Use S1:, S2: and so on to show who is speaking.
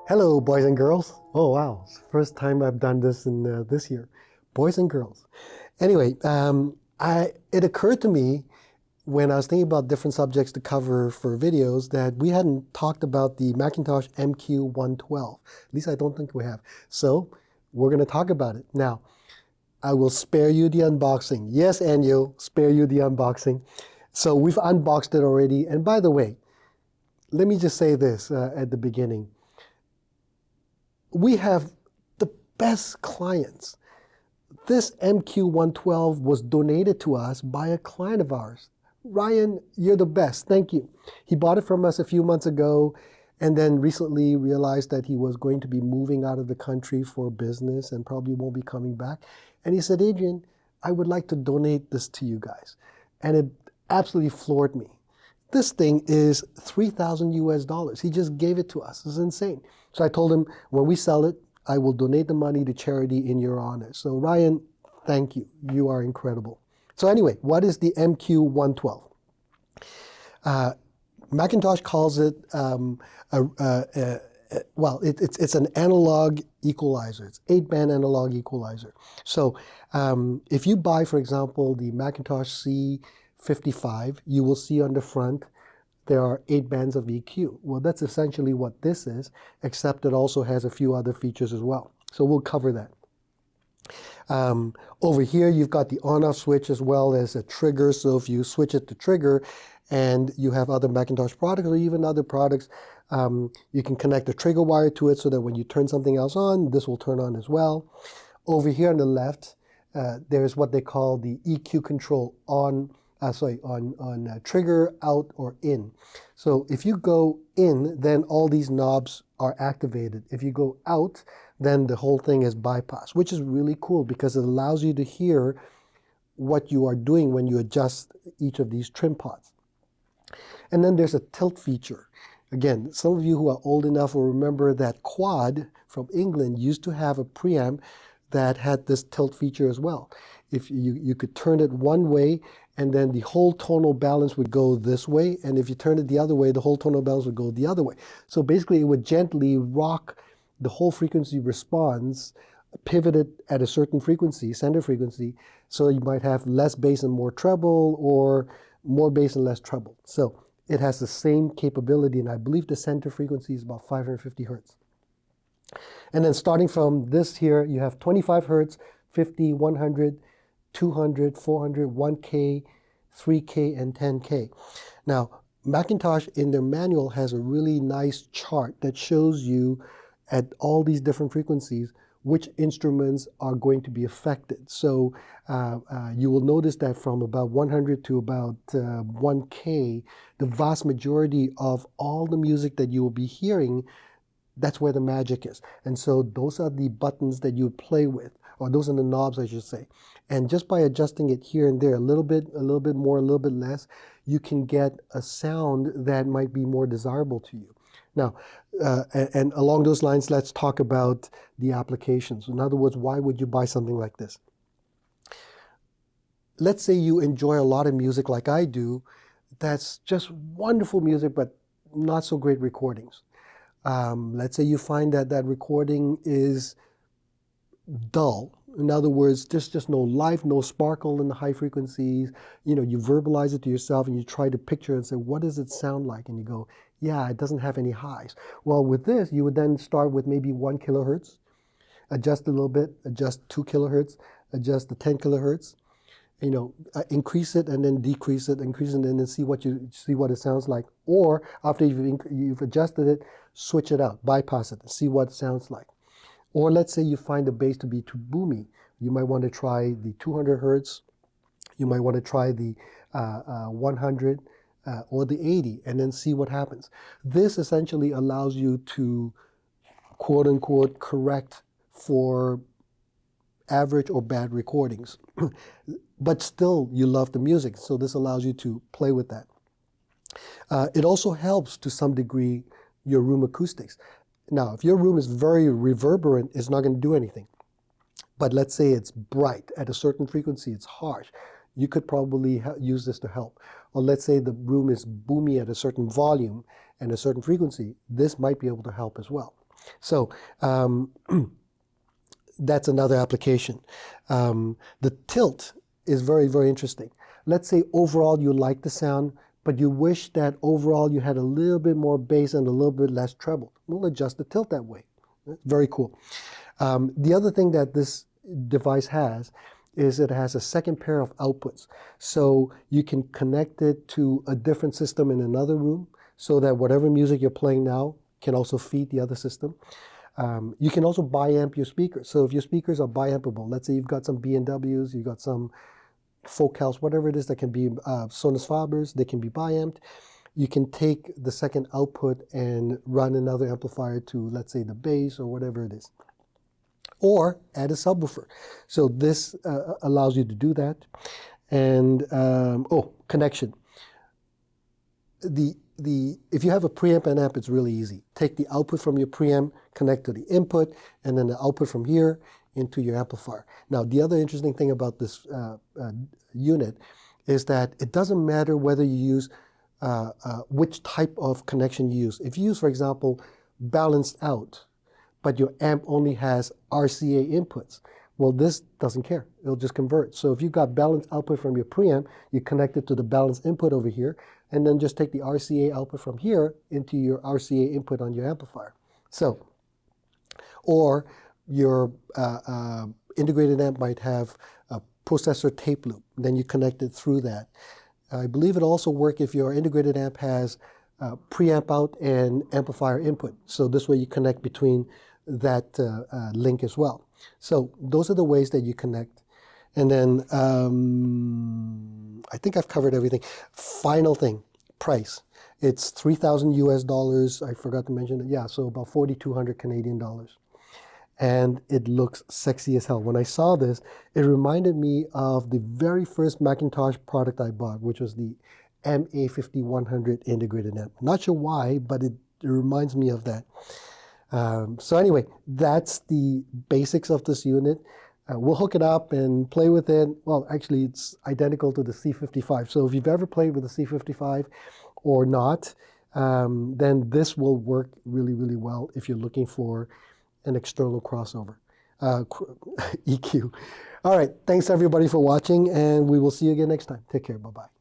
S1: Hello, boys and girls. Oh, wow. It's the first time I've done this in this year. Boys and girls. Anyway, it occurred to me when I was thinking about different subjects to cover for videos that we hadn't talked about the McIntosh MQ112. At least I don't think we have. So we're going to talk about it. Now, I will spare you the unboxing. Yes, Anyo, spare you the unboxing. So we've unboxed it already. And by the way, let me just say this at the beginning. We have the best clients. This MQ112 was donated to us by a client of ours. Ryan, you're the best. Thank you. He bought it from us a few months ago and then recently realized that he was going to be moving out of the country for business and probably won't be coming back. And he said, Adrian, I would like to donate this to you guys. And it absolutely floored me. This thing is $3,000 US. He just gave it to us. It's insane. So I told him, when we sell it, I will donate the money to charity in your honor. So Ryan, thank you. You are incredible. So anyway, what is the MQ112? McIntosh calls it, it's an analog equalizer. It's 8-band analog equalizer. So if you buy, for example, the McIntosh C55, you will see on the front there are 8 bands of EQ. Well, that's essentially what this is, except it also has a few other features as well. So we'll cover that. Over here, you've got the on-off switch as well as a trigger. So if you switch it to trigger and you have other McIntosh products or even other products, you can connect a trigger wire to it so that when you turn something else on, this will turn on as well. Over here on the left, there's what they call the EQ control on trigger, out, or in. So if you go in, then all these knobs are activated. If you go out, then the whole thing is bypassed, which is really cool because it allows you to hear what you are doing when you adjust each of these trim pods. And then there's a tilt feature. Again, some of you who are old enough will remember that Quad from England used to have a preamp that had this tilt feature as well. If you could turn it one way, and then the whole tonal balance would go this way, and if you turn it the other way, the whole tonal balance would go the other way. So basically, it would gently rock the whole frequency response, pivoted at a certain frequency, center frequency, so you might have less bass and more treble, or more bass and less treble. So it has the same capability, and I believe the center frequency is about 550 hertz. And then starting from this here, you have 25 hertz, 50, 100, 200, 400, 1K, 3K, and 10K. Now, McIntosh in their manual has a really nice chart that shows you at all these different frequencies which instruments are going to be affected. So you will notice that from about 100 to about 1K, the vast majority of all the music that you will be hearing, that's where the magic is. And so those are the buttons that you play with, or those are the knobs, I should say. And just by adjusting it here and there, a little bit more, a little bit less, you can get a sound that might be more desirable to you. Now, and along those lines, let's talk about the applications. In other words, why would you buy something like this? Let's say you enjoy a lot of music like I do, that's just wonderful music, but not so great recordings. Let's say you find that that recording is dull. In other words, just no life, no sparkle in the high frequencies. You know, you verbalize it to yourself and you try to picture it and say, what does it sound like? And you go, yeah, it doesn't have any highs. Well, with this, you would then start with maybe 1 kilohertz, adjust a little bit, adjust 2 kilohertz, adjust the 10 kilohertz, you know, increase it and then decrease it, increase it and then see what it sounds like. Or after you've adjusted it, switch it out, bypass it, and see what it sounds like. Or let's say you find the bass to be too boomy. You might want to try the 200 hertz. You might want to try the 100 or the 80 and then see what happens. This essentially allows you to, quote unquote, correct for average or bad recordings. But still, you love the music. So this allows you to play with that. It also helps to some degree your room acoustics. Now, if your room is very reverberant, it's not going to do anything. But let's say it's bright at a certain frequency, it's harsh. You could probably use this to help. Or let's say the room is boomy at a certain volume and a certain frequency. This might be able to help as well. So that's another application. The tilt is very, very interesting. Let's say overall you like the sound, but you wish that overall you had a little bit more bass and a little bit less treble. We'll adjust the tilt that way. Very cool. The other thing that this device has is it has a second pair of outputs. So you can connect it to a different system in another room so that whatever music you're playing now can also feed the other system. You can also bi-amp your speakers. So if your speakers are bi-ampable, let's say you've got some B&Ws, you've got some folk house, whatever it is that can be Sonus Fabers, they can be bi-amped. You can take the second output and run another amplifier to, let's say, the bass or whatever it is. Or add a subwoofer. So this allows you to do that. And, connection. If you have a preamp and amp, it's really easy. Take the output from your preamp, connect to the input, and then the output from here into your amplifier. Now, the other interesting thing about this unit is that it doesn't matter whether you use which type of connection you use. If you use, for example, balanced out, but your amp only has RCA inputs, well, this doesn't care. It'll just convert. So if you've got balanced output from your preamp, you connect it to the balanced input over here, and then just take the RCA output from here into your RCA input on your amplifier. So, or your integrated amp might have a processor tape loop. Then you connect it through that. I believe it also works if your integrated amp has preamp out and amplifier input. So this way you connect between that link as well. So those are the ways that you connect. And then I think I've covered everything. Final thing, price. It's $3,000 US. I forgot to mention it. Yeah, so about 4,200 Canadian dollars. And it looks sexy as hell. When I saw this, it reminded me of the very first McIntosh product I bought, which was the MA5100 integrated amp. Not sure why, but it reminds me of that. So anyway, that's the basics of this unit. We'll hook it up and play with it. Well, actually, it's identical to the C55. So if you've ever played with the C55 or not, then this will work really, really well if you're looking for an external crossover, EQ. All right, thanks everybody for watching, and we will see you again next time. Take care, bye-bye.